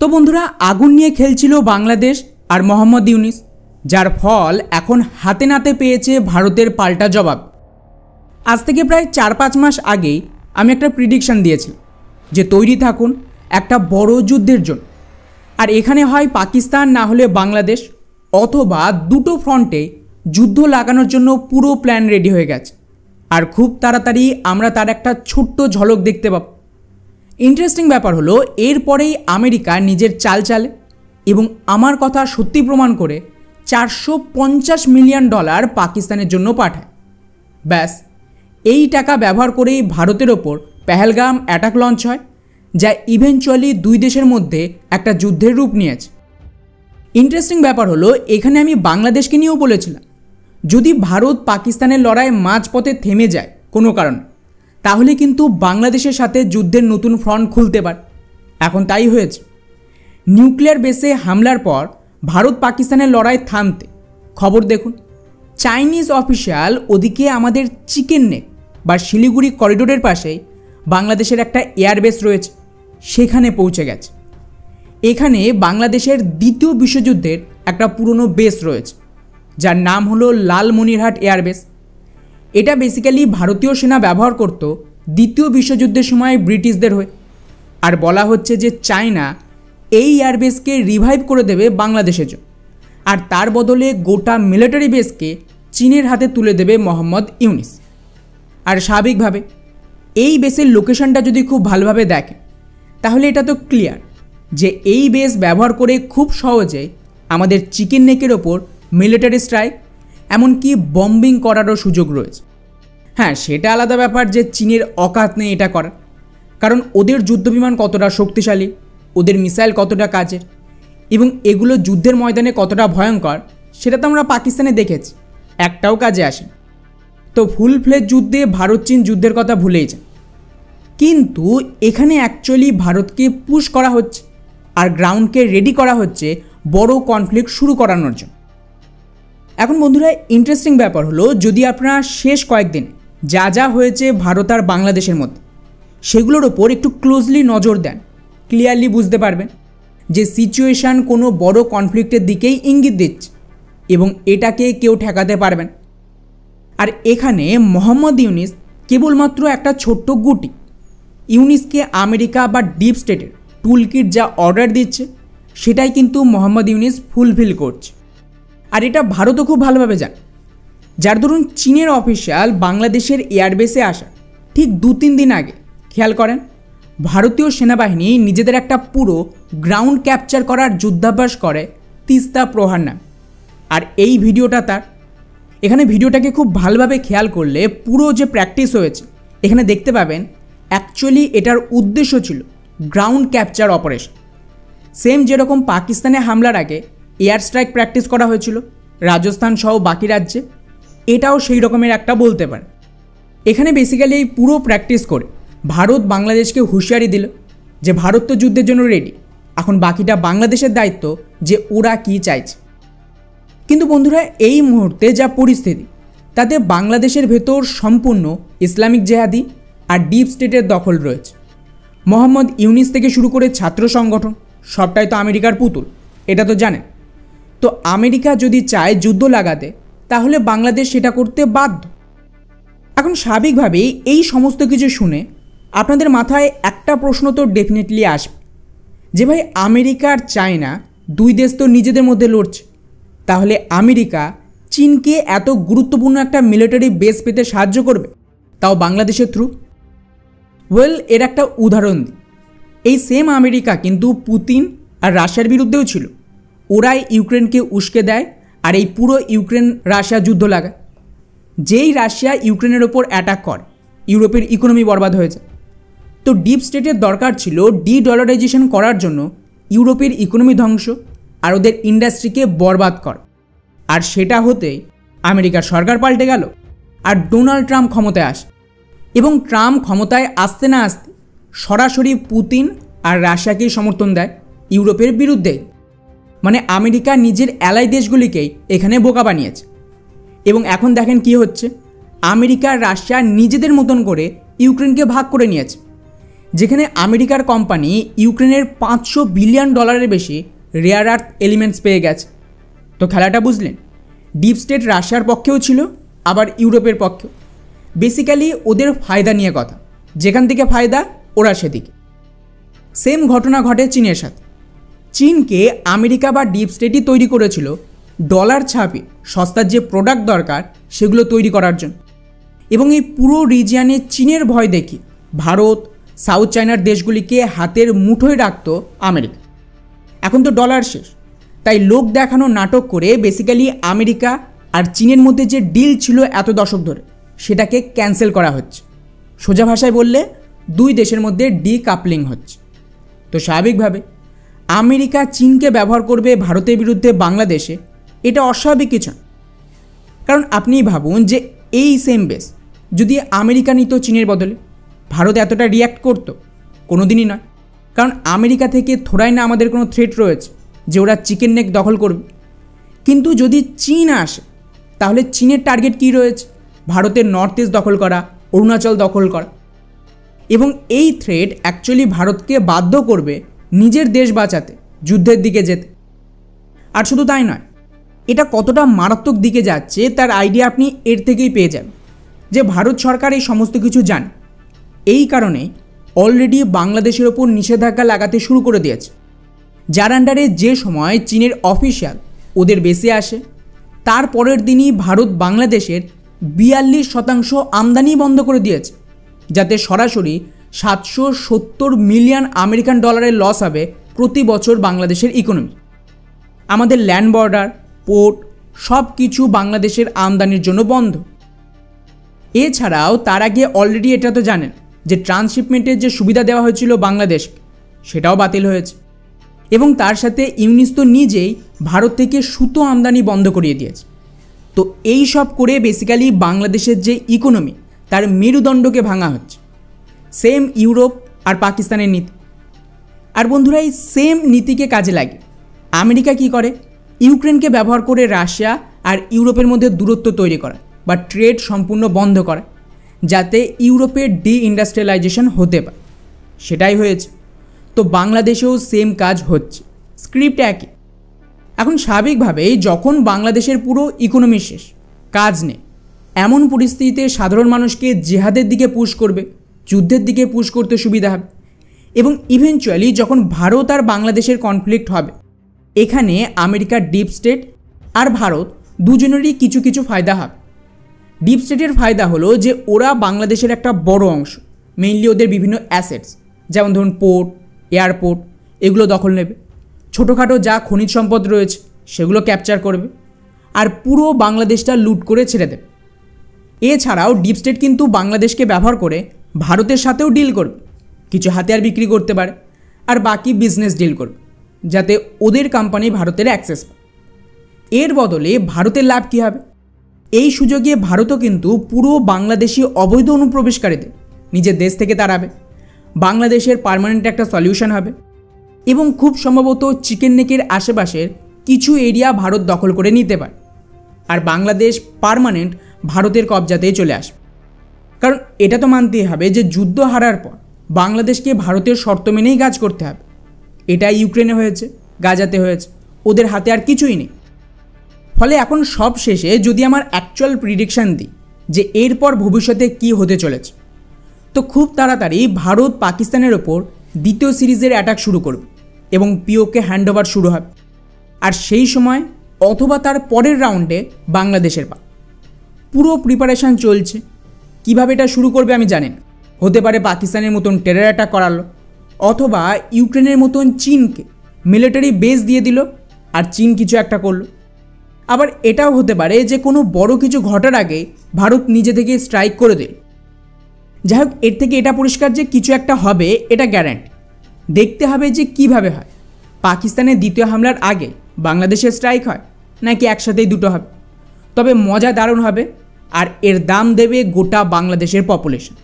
তো বন্ধুরা, আগুন নিয়ে খেলছিল বাংলাদেশ আর মোহাম্মদ ইউনিস, যার ফল এখন হাতে নাতে পেয়েছে ভারতের পাল্টা জবাব। আজ থেকে প্রায় 4-5 মাস আগেই আমি একটা প্রিডিকশন দিয়েছিলাম যে তৈরি থাকুন একটা বড় যুদ্ধের জন্য। আর এখানে হয় পাকিস্তান না হলে বাংলাদেশ, অথবা দুটো ফ্রন্টে যুদ্ধ লাগানোর জন্য পুরো প্ল্যান রেডি হয়ে গেছে। আর খুব তাড়াতাড়ি আমরা তার একটা ছোট্ট ঝলক দেখতে পাব। ইন্টারেস্টিং ব্যাপার হলো, এরপরেই আমেরিকা নিজের চাল চালে এবং আমার কথা সত্যি প্রমাণ করে $450 মিলিয়ন পাকিস্তানের জন্য পাঠায়। ব্যাস, এই টাকা ব্যবহার করেই ভারতের ওপর পেহেলগাম অ্যাটাক লঞ্চ হয়, যা ইভেনচুয়ালি দুই দেশের মধ্যে একটা যুদ্ধের রূপ নিয়েছে। ইন্টারেস্টিং ব্যাপার হলো, এখানে আমি বাংলাদেশকে নিয়েও বলেছিলাম যদি ভারত পাকিস্তানের লড়াই মাঝপথে থেমে যায় কোনো কারণে, তাহলে কিন্তু বাংলাদেশের সাথে যুদ্ধের নতুন ফ্রন্ট খুলতে পারে। এখন তাই হয়েছে। নিউক্লিয়ার বেসে হামলার পর ভারত পাকিস্তানের লড়াই থামতে খবর দেখুন, চাইনিজ অফিসিয়াল ওদিকে আমাদের চিকেন নেক বা শিলিগুড়ি করিডোরের পাশেই বাংলাদেশের একটা এয়ারবেস রয়েছে, সেখানে পৌঁছে গেছে। এখানে বাংলাদেশের দ্বিতীয় বিশ্বযুদ্ধের একটা পুরনো বেস রয়েছে, যার নাম হলো লালমনিরহাট এয়ারবেস। এটা বেসিক্যালি ভারতীয় সেনা ব্যবহার করত দ্বিতীয় বিশ্বযুদ্ধের সময় ব্রিটিশদের হয়ে। আর বলা হচ্ছে যে চায়না এই এয়ারবেসকে রিভাইভ করে দেবে বাংলাদেশের জন্য, আর তার বদলে গোটা মিলিটারি বেসকে চীনের হাতে তুলে দেবে মোহাম্মদ ইউনিস। আর স্বাভাবিকভাবে এই বেসের লোকেশনটা যদি খুব ভালোভাবে দেখেন, তাহলে এটা তো ক্লিয়ার যে এই বেস ব্যবহার করে খুব সহজেই আমাদের চিকেন নেকের ওপর মিলিটারি স্ট্রাইক, এমনকি বম্বিং করারও সুযোগ রয়েছে। হ্যাঁ, সেটা আলাদা ব্যাপার যে চীনের অকাত নেই এটা করার, কারণ ওদের যুদ্ধবিমান কতটা শক্তিশালী, ওদের মিসাইল কতটা কাজের এবং এগুলো যুদ্ধের ময়দানে কতটা ভয়ঙ্কর সেটা তো আমরা পাকিস্তানে দেখেছি, একটাও কাজে আসে। তো ফুল ফ্লেজ যুদ্ধে ভারত চীন যুদ্ধের কথা ভুলেই যায়। কিন্তু এখানে অ্যাকচুয়ালি ভারতকে পুশ করা হচ্ছে আর গ্রাউন্ডকে রেডি করা হচ্ছে বড় কনফ্লিক্ট শুরু করানোর জন্য। এখন বন্ধুরা, ইন্টারেস্টিং ব্যাপার হলো, যদি আপনারা শেষ কয়েকদিন যা যা হয়েছে ভারত আর বাংলাদেশের মধ্যে সেগুলোর ওপর একটু ক্লোজলি নজর দেন, ক্লিয়ারলি বুঝতে পারবেন যে সিচুয়েশান কোনো বড় কনফ্লিক্টের দিকেই ইঙ্গিত দিচ্ছে এবং এটাকে কেউ ঠেকাতে পারবেন। আর এখানে মোহাম্মদ ইউনিস কেবলমাত্র একটা ছোট্ট গুটি। ইউনিসকে আমেরিকা বা ডিপ স্টেটের টুলকিট যা অর্ডার দিচ্ছে সেটাই কিন্তু মোহাম্মদ ইউনিস ফুলফিল করছে। আর এটা ভারতও খুব ভালোভাবে জানে। যার ধরুন চীনের অফিসিয়াল বাংলাদেশের এয়ারবেসে আসা ঠিক 2-3 দিন আগে খেয়াল করেন ভারতীয় সেনাবাহিনী নিজেদের একটা পুরো গ্রাউন্ড ক্যাপচার করার যুদ্ধাভ্যাস করে তিস্তা প্রহার নাম। আর এই ভিডিওটা তার। এখানে ভিডিওটাকে খুব ভালোভাবে খেয়াল করলে পুরো যে প্র্যাকটিস হয়েছে এখানে দেখতে পাবেন অ্যাকচুয়ালি এটার উদ্দেশ্য ছিল গ্রাউন্ড ক্যাপচার অপারেশন। সেম যেরকম পাকিস্তানে হামলার আগে এয়ার স্ট্রাইক প্র্যাকটিস করা হয়েছিল রাজস্থান সহ বাকি রাজ্যে, এটাও সেই রকমের একটা বলতে পারে। এখানে বেসিক্যালি এই পুরো প্র্যাকটিস করে ভারত বাংলাদেশকে হুঁশিয়ারি দিল যে ভারত তো যুদ্ধের জন্য রেডি, এখন বাকিটা বাংলাদেশের দায়িত্ব যে ওরা কী চাইছে। কিন্তু বন্ধুরা, এই মুহূর্তে যা পরিস্থিতি তাতে বাংলাদেশের ভেতর সম্পূর্ণ ইসলামিক জেহাদি আর ডিপ স্টেটের দখল রয়েছে। মোহাম্মদ ইউনিস থেকে শুরু করে ছাত্র সংগঠন সবটাই তো আমেরিকার পুতুল, এটা তো জানেন। তো আমেরিকা যদি চায় যুদ্ধ লাগাতে, তাহলে বাংলাদেশ সেটা করতে বাধ্য। এখন স্বাভাবিকভাবেই এই সমস্ত কিছু শুনে আপনাদের মাথায় একটা প্রশ্ন তো ডেফিনেটলি আসবে যে ভাই, আমেরিকা আর চায়না দুই দেশ তো নিজেদের মধ্যে লড়ছে, তাহলে আমেরিকা চীনকে এত গুরুত্বপূর্ণ একটা মিলিটারি বেস পেতে সাহায্য করবে, তাও বাংলাদেশের থ্রু। ওয়েল, এর একটা উদাহরণ দিই। এই সেম আমেরিকা কিন্তু পুতিন আর রাশিয়ার বিরুদ্ধেও ছিল। ওরাই ইউক্রেনকে উস্কে দেয় আর এই পুরো ইউক্রেন রাশিয়া যুদ্ধ লাগায়। যেই রাশিয়া ইউক্রেনের ওপর অ্যাটাক করে, ইউরোপের ইকোনমি বরবাদ হয়েছে। তো ডিপ স্টেটের দরকার ছিল ডি-ডলারাইজেশন করার জন্য ইউরোপের ইকোনমি ধ্বংস আর ওদের ইন্ডাস্ট্রিকে বরবাদ কর। আর সেটা হতেই আমেরিকার সরকার পাল্টে গেল আর ডোনাল্ড ট্রাম্প ক্ষমতায় আসে। এবং ট্রাম্প ক্ষমতায় আসতে না আসতে সরাসরি পুতিন আর রাশিয়াকেই সমর্থন দেয় ইউরোপের বিরুদ্ধেই। মানে আমেরিকা নিজের অ্যালাই দেশগুলিকেই এখানে বোকা বানিয়েছে। এবং এখন দেখেন কি হচ্ছে, আমেরিকা আর রাশিয়া নিজেদের মতন করে ইউক্রেনকে ভাগ করে নিয়েছে। যেখানে আমেরিকার কোম্পানি ইউক্রেনের $500 বিলিয়ন বেশি রেয়ার আর্থ এলিমেন্টস পেয়ে গেছে। তো খেলাটা বুঝলেন, ডিপ স্টেট রাশিয়ার পক্ষেও ছিল, আবার ইউরোপের পক্ষেও। বেসিক্যালি ওদের ফায়দা নিয়ে কথা, যেখান থেকে ফায়দা ওরা সেদিকে। সেম ঘটনা ঘটে চীনের সাথে। চীনকে আমেরিকা বা ডিপ স্টেটই তৈরি করেছিল ডলার ছাপে সস্তার যে প্রোডাক্ট দরকার সেগুলো তৈরি করার জন্য। এবং এই পুরো রিজিয়ানে চীনের ভয় দেখি ভারত, সাউথ চায়নার দেশগুলিকে হাতের মুঠোয় রাখত আমেরিকা। এখন তো ডলার শেষ, তাই লোক দেখানো নাটক করে বেসিক্যালি আমেরিকা আর চীনের মধ্যে যে ডিল ছিল এত দশক ধরে সেটাকে ক্যান্সেল করা হচ্ছে। সোজা ভাষায় বললে দুই দেশের মধ্যে ডিকাপলিং হচ্ছে। তো স্বাভাবিকভাবে আমেরিকা চীনকে ব্যবহার করবে ভারতের বিরুদ্ধে বাংলাদেশে, এটা অস্বাভাবিক কিছু না। কারণ আপনিই ভাবুন যে এই সেম বেস যদি আমেরিকা নিত চীনের বদলে, ভারত এতটা রিয়্যাক্ট করতো? কোনো দিনই নয়। কারণ আমেরিকা থেকে থোড়াই না আমাদের কোনো থ্রেট রয়েছে যে ওরা চিকেন নেক দখল করবে। কিন্তু যদি চীন আসে তাহলে চীনের টার্গেট কী রয়েছে? ভারতের নর্থ ইস্ট দখল করা, অরুণাচল দখল করা। এবং এই থ্রেট অ্যাকচুয়ালি ভারতকে বাধ্য করবে নিজের দেশ বাঁচাতে, যুদ্ধের দিকে যেতে। আর শুধু তাই নয়, এটা কতটা মারাত্মক দিকে যাচ্ছে তার আইডিয়া আপনি এর থেকেই পেয়ে যান যে ভারত সরকার এই সমস্ত কিছু জানে। এই কারণে অলরেডি বাংলাদেশের ওপর নিষেধাজ্ঞা লাগাতে শুরু করে দিয়েছে, যার আন্ডারে যে সময় চীনের অফিসিয়াল ওদের বেসে আসে তার পরের দিনই ভারত বাংলাদেশের 42% আমদানি বন্ধ করে দিয়েছে, যাতে সরাসরি $770 মিলিয়ন আমেরিকান ডলারের লস হবে প্রতি বছর বাংলাদেশের ইকোনমি। আমাদের ল্যান্ড বর্ডার, পোর্ট সব কিছু বাংলাদেশের আমদানির জন্য বন্ধ। এছাড়াও তার আগে অলরেডি এটা তো জানেন যে ট্রান্সশিপমেন্টের যে সুবিধা দেওয়া হয়েছিল বাংলাদেশকে, সেটাও বাতিল হয়েছে। এবং তার সাথে ইউনিস তো নিজেই ভারত থেকে সুতো আমদানি বন্ধ করিয়ে দিয়েছে। তো এই সব করে বেসিক্যালি বাংলাদেশের যে ইকোনমি তার মেরুদণ্ডকে ভাঙা হচ্ছে। সেম ইউরোপ আর পাকিস্তানের নীতি। আর বন্ধুরা, এই সেম নীতিকে কাজে লাগে আমেরিকা কি করে? ইউক্রেনকে ব্যবহার করে রাশিয়া আর ইউরোপের মধ্যে দূরত্ব তৈরি করা বা ট্রেড সম্পূর্ণ বন্ধ করা, যাতে ইউরোপের ডিইন্ডাস্ট্রিয়ালাইজেশন হতে পারে। সেটাই হয়েছে। তো বাংলাদেশেও সেম কাজ হচ্ছে, স্ক্রিপ্ট একই। এখন স্বাভাবিকভাবেই যখন বাংলাদেশের পুরো ইকোনমি শেষ, কাজ নেই, এমন পরিস্থিতিতে সাধারণ মানুষকে জেহাদের দিকে পুশ করবে, যুদ্ধের দিকে পুশ করতে সুবিধা হবে। এবং ইভেনচুয়ালি যখন ভারত আর বাংলাদেশের কনফ্লিক্ট হবে, এখানে আমেরিকার ডিপ স্টেট আর ভারত দুজনেরই কিছু কিছু ফায়দা হবে। ডিপ স্টেটের ফায়দা হলো যে ওরা বাংলাদেশের একটা বড় অংশ, মেইনলি ওদের বিভিন্ন অ্যাসেটস, যেমন ধরুন পোর্ট, এয়ারপোর্ট, এগুলো দখল নেবে। ছোটোখাটো যা খনিজ সম্পদ রয়েছে সেগুলো ক্যাপচার করবে আর পুরো বাংলাদেশটা লুট করে ছেড়ে দেবে। এছাড়াও ডিপ স্টেট কিন্তু বাংলাদেশকে ব্যবহার করে ভারতের সাথেও ডিল করবে, কিছু হাতিয়ার বিক্রি করতে পারে আর বাকি বিজনেস ডিল করবে, যাতে ওদের কোম্পানি ভারতের অ্যাক্সেস পায়। এর বদলে ভারতের লাভ কী হবে? এই সুযোগে ভারতও কিন্তু পুরো বাংলাদেশি অবৈধ অনুপ্রবেশকারীদের নিজের দেশ থেকে তাড়াবে। বাংলাদেশের পার্মানেন্ট একটা সলিউশন হবে এবং খুব সম্ভবত চিকেন নেকের আশেপাশের কিছু এরিয়া ভারত দখল করে নিতে পারে আর বাংলাদেশ পার্মানেন্ট ভারতের কবজাতেই চলে আসবে। কারণ এটা তো মানতেই হবে যে যুদ্ধ হারার পর বাংলাদেশকে ভারতের শর্ত মেনেই কাজ করতে হবে। এটা ইউক্রেনে হয়েছে, গাজাতে হয়েছে, ওদের হাতে আর কিছুই নেই। ফলে এখন সব শেষে যদি আমার অ্যাকচুয়াল প্রিডিকশান দিই যে এরপর ভবিষ্যতে কি হতে চলেছে, তো খুব তাড়াতাড়ি ভারত পাকিস্তানের ওপর দ্বিতীয় সিরিজের অ্যাটাক শুরু করবে এবং পিওকে হ্যান্ডওভার শুরু হবে। আর সেই সময় অথবা তার পরের রাউন্ডে বাংলাদেশের পা। পুরো প্রিপারেশান চলছে। কিভাবে এটা শুরু করবে আমি জানি না। হতে পারে পাকিস্তানের মতন টেরর অ্যাটাক করালো, অথবা ইউক্রেনের মতন চীনকে মিলিটারি বেস দিয়ে দিল আর চীন কিছু একটা করলো। আবার এটাও হতে পারে যে কোনো বড় কিছু ঘটার আগে ভারত নিজে থেকে স্ট্রাইক করে দিল। যাই হোক, এর থেকে এটা পরিষ্কার যে কিছু একটা হবে, এটা গ্যারান্টি। দেখতে হবে যে কিভাবে হয়। পাকিস্তানের দ্বিতীয় হামলার আগে বাংলাদেশের স্ট্রাইক হয় নাকি একসাথেই দুটো হবে। তবে মজা দারুণ হবে আর এর দাম দেবে গোটা বাংলাদেশের পপুলেশন।